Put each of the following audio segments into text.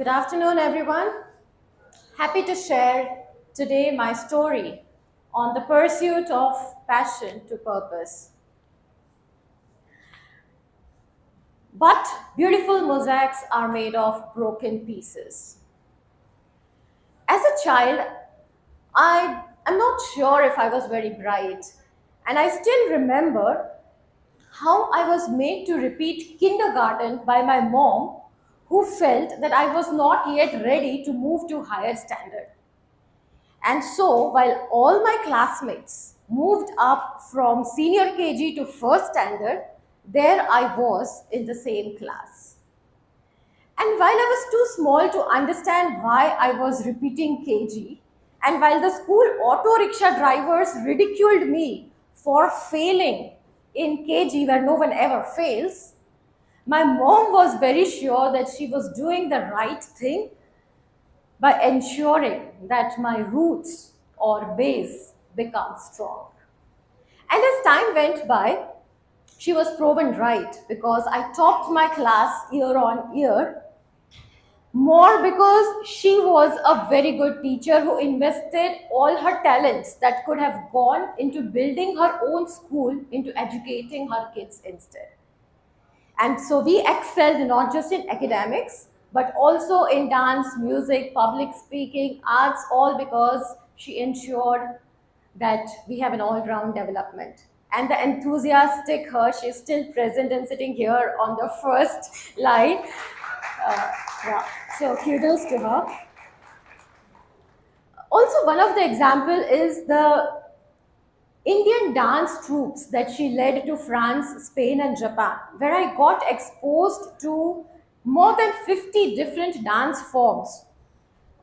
Good afternoon, everyone. Happy to share today my story on the pursuit of passion to purpose. But beautiful mosaics are made of broken pieces. As a child, I am not sure if I was very bright, and I still remember how I was made to repeat kindergarten by my mom, who felt that I was not yet ready to move to higher standard. And so, while all my classmates moved up from senior KG to first standard, there I was in the same class. And while I was too small to understand why I was repeating KG, and while the school auto rickshaw drivers ridiculed me for failing in KG where no one ever fails, my mom was very sure that she was doing the right thing by ensuring that my roots or base become strong. And as time went by, she was proven right because I topped my class year on year, more because she was a very good teacher who invested all her talents that could have gone into building her own school into educating her kids instead. And so we excelled not just in academics, but also in dance, music, public speaking, arts, all because she ensured that we have an all-round development. And the enthusiastic her, she's still present and sitting here on the first line. Yeah. So kudos to her. Also, one of the example is the Indian dance troupes that she led to France, Spain, and Japan, where I got exposed to more than 50 different dance forms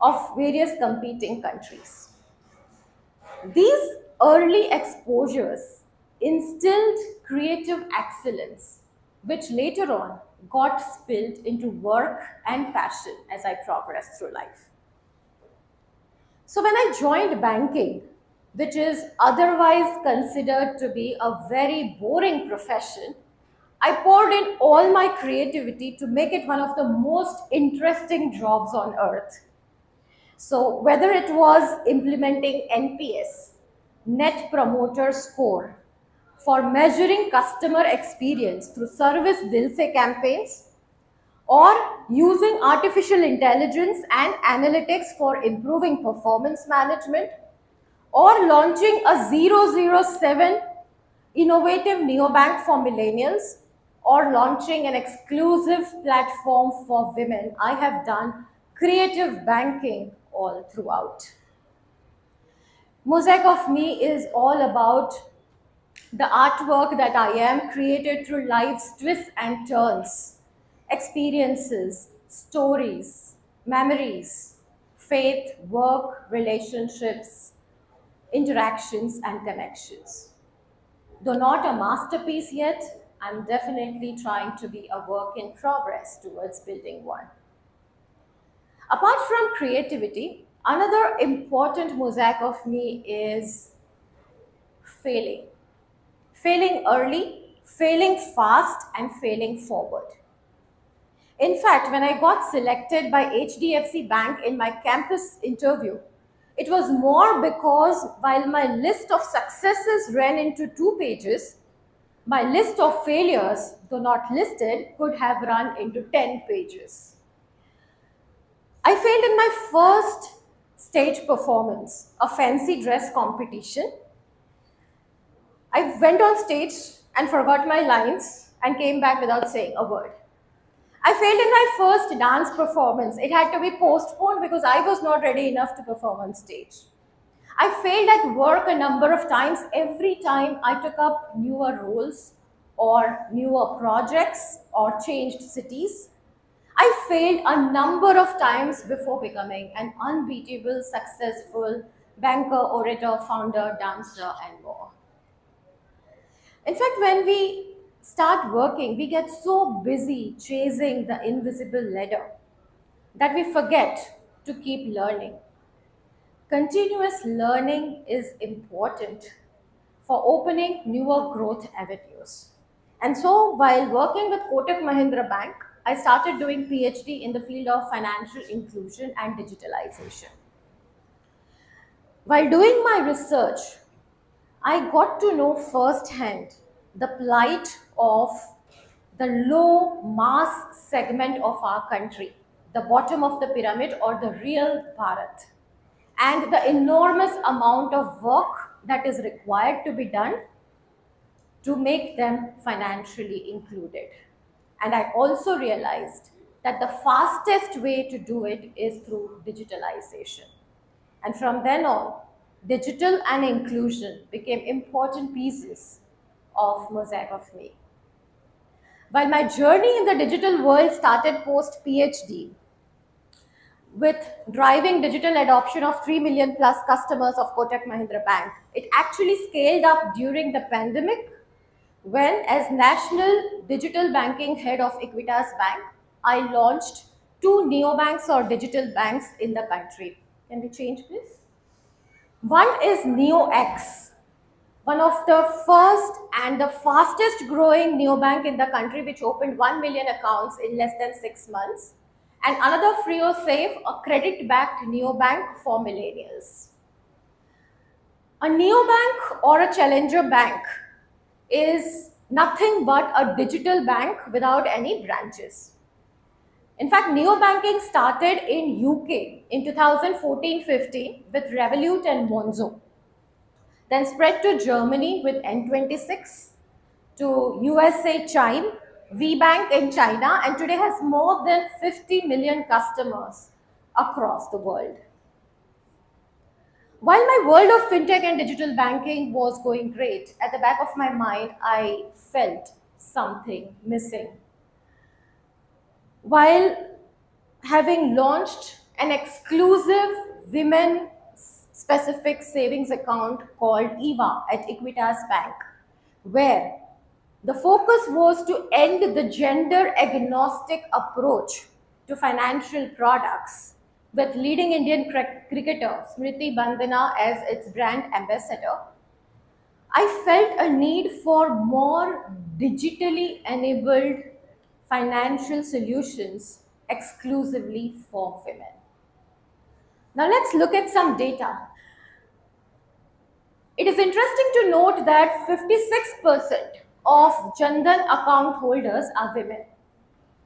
of various competing countries. These early exposures instilled creative excellence, which later on got spilled into work and passion as I progressed through life. So when I joined banking, which is otherwise considered to be a very boring profession, I poured in all my creativity to make it one of the most interesting jobs on earth. So whether it was implementing NPS, Net Promoter Score, for measuring customer experience through Service Dil Se campaigns, or using artificial intelligence and analytics for improving performance management, or launching a 007 innovative neobank for millennials, or launching an exclusive platform for women, I have done creative banking all throughout. Mosaic of Me is all about the artwork that I am created through life's twists and turns, experiences, stories, memories, faith, work, relationships, interactions, and connections. Though not a masterpiece yet, I'm definitely trying to be a work in progress towards building one. Apart from creativity, another important mosaic of me is failing. Failing early, failing fast, and failing forward. In fact, when I got selected by HDFC Bank in my campus interview, it was more because while my list of successes ran into 2 pages, my list of failures, though not listed, could have run into 10 pages. I failed in my first stage performance, a fancy dress competition. I went on stage and forgot my lines and came back without saying a word. I failed in my first dance performance. It had to be postponed because I was not ready enough to perform on stage. I failed at work a number of times every time I took up newer roles or newer projects or changed cities. I failed a number of times before becoming an unbeatable, successful banker, orator, founder, dancer, and more. In fact, when we start working, we get so busy chasing the invisible ladder that we forget to keep learning. Continuous learning is important for opening newer growth avenues. And so while working with Kotak Mahindra Bank, I started doing PhD in the field of financial inclusion and digitalization. While doing my research, I got to know firsthand the plight of the low mass segment of our country, the bottom of the pyramid or the real Bharat, and the enormous amount of work that is required to be done to make them financially included. And I also realized that the fastest way to do it is through digitalization. And from then on, digital and inclusion became important pieces of Mosaic of Me. While my journey in the digital world started post PhD with driving digital adoption of 3 million plus customers of Kotak Mahindra Bank, it actually scaled up during the pandemic when, as National Digital Banking Head of Equitas Bank, I launched two neobanks or digital banks in the country. Can we change, please? One is NeoX, one of the first and the fastest growing neobank in the country, which opened 1 million accounts in less than 6 months. And another Frio Safe, a credit-backed neobank for millennials. A neobank or a challenger bank is nothing but a digital bank without any branches. In fact, neobanking started in UK in 2014-15 with Revolut and Monzo, then spread to Germany with N26, to USA Chime, VBank in China, and today has more than 50 million customers across the world. While my world of fintech and digital banking was going great, at the back of my mind, I felt something missing. While having launched an exclusive women-specific savings account called EVA at Equitas Bank, where the focus was to end the gender-agnostic approach to financial products, with leading Indian cricketer Smriti Bandhana as its brand ambassador, I felt a need for more digitally enabled financial solutions exclusively for women. Now let's look at some data. It is interesting to note that 56% of Jandan account holders are women.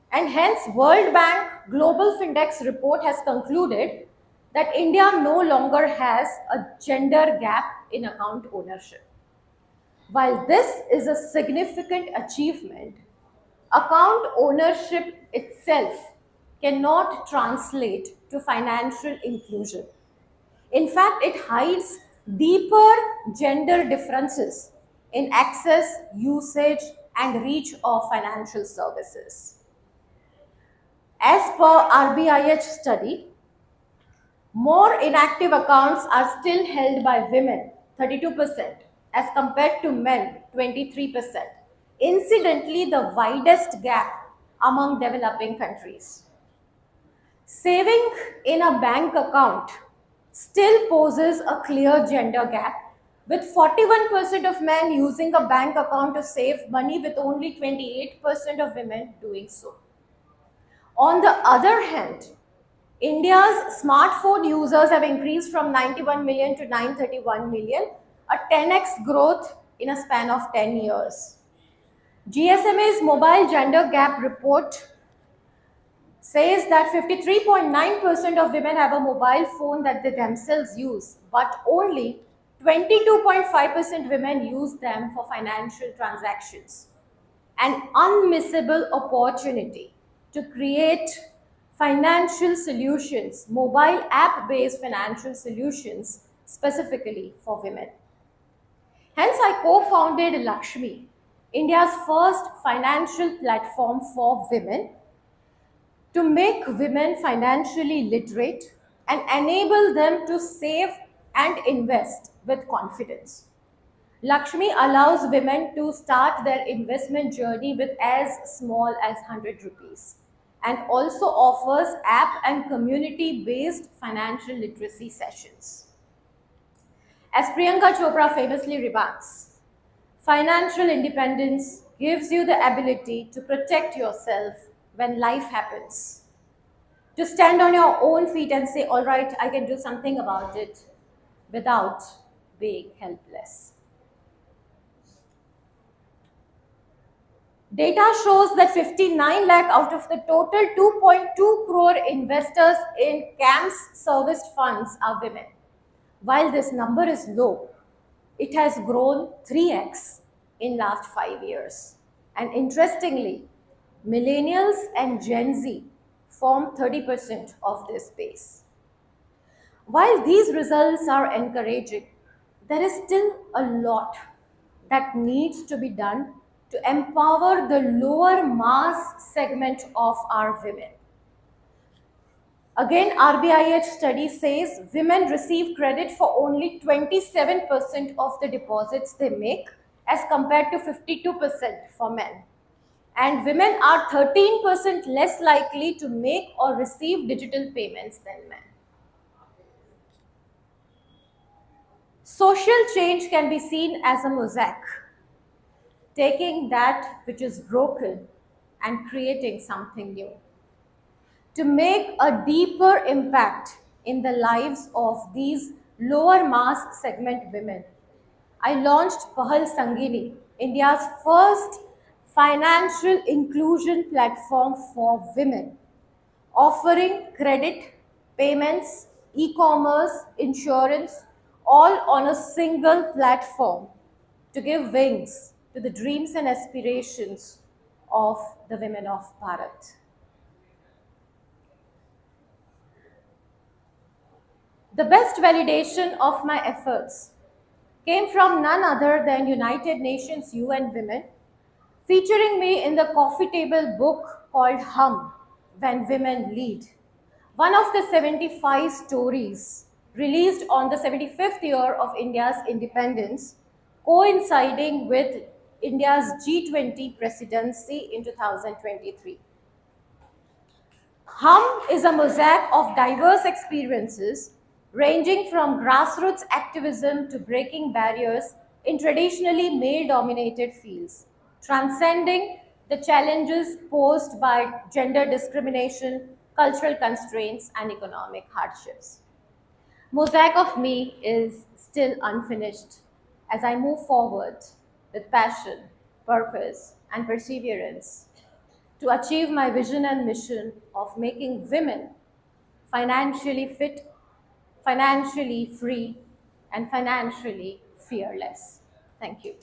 And hence, World Bank Global Findex report has concluded that India no longer has a gender gap in account ownership. While this is a significant achievement, account ownership itself cannot translate to financial inclusion. In fact, it hides deeper gender differences in access, usage, and reach of financial services. As per RBIH study, more inactive accounts are still held by women, 32%, as compared to men, 23%. Incidentally, the widest gap among developing countries. Saving in a bank account still poses a clear gender gap, with 41% of men using a bank account to save money, with only 28% of women doing so. On the other hand, India's smartphone users have increased from 91 million to 931 million, a 10x growth in a span of 10 years. GSMA's mobile gender gap report says that 53.9% of women have a mobile phone that they themselves use, but only 22.5% women use them for financial transactions. An unmissable opportunity to create financial solutions, mobile app-based financial solutions specifically for women. Hence, I co-founded Lakshmi, India's first financial platform for women, to make women financially literate and enable them to save and invest with confidence. Lakshmi allows women to start their investment journey with as small as 100 rupees and also offers app and community-based financial literacy sessions. As Priyanka Chopra famously remarks, financial independence gives you the ability to protect yourself when life happens. To stand on your own feet and say, all right, I can do something about it without being helpless. Data shows that 59 lakh out of the total 2.2 crore investors in CAMS serviced funds are women. While this number is low, it has grown 3x in last 5 years. And interestingly, millennials and Gen Z form 30% of this base. While these results are encouraging, there is still a lot that needs to be done to empower the lower mass segment of our women. Again, RBIH study says women receive credit for only 27% of the deposits they make as compared to 52% for men. And women are 13% less likely to make or receive digital payments than men. Social change can be seen as a mosaic, taking that which is broken and creating something new. To make a deeper impact in the lives of these lower mass segment women, I launched Pahal Sangini, India's first financial inclusion platform for women, offering credit, payments, e-commerce, insurance, all on a single platform to give wings to the dreams and aspirations of the women of Bharat. The best validation of my efforts came from none other than United Nations UN Women, featuring me in the coffee table book called Hum, When Women Lead. One of the 75 stories released on the 75th year of India's independence, coinciding with India's G20 presidency in 2023. Hum is a mosaic of diverse experiences ranging from grassroots activism to breaking barriers in traditionally male-dominated fields, transcending the challenges posed by gender discrimination, cultural constraints, and economic hardships. Mosaic of me is still unfinished as I move forward with passion, purpose, and perseverance to achieve my vision and mission of making women financially fit, financially free, and financially fearless. Thank you.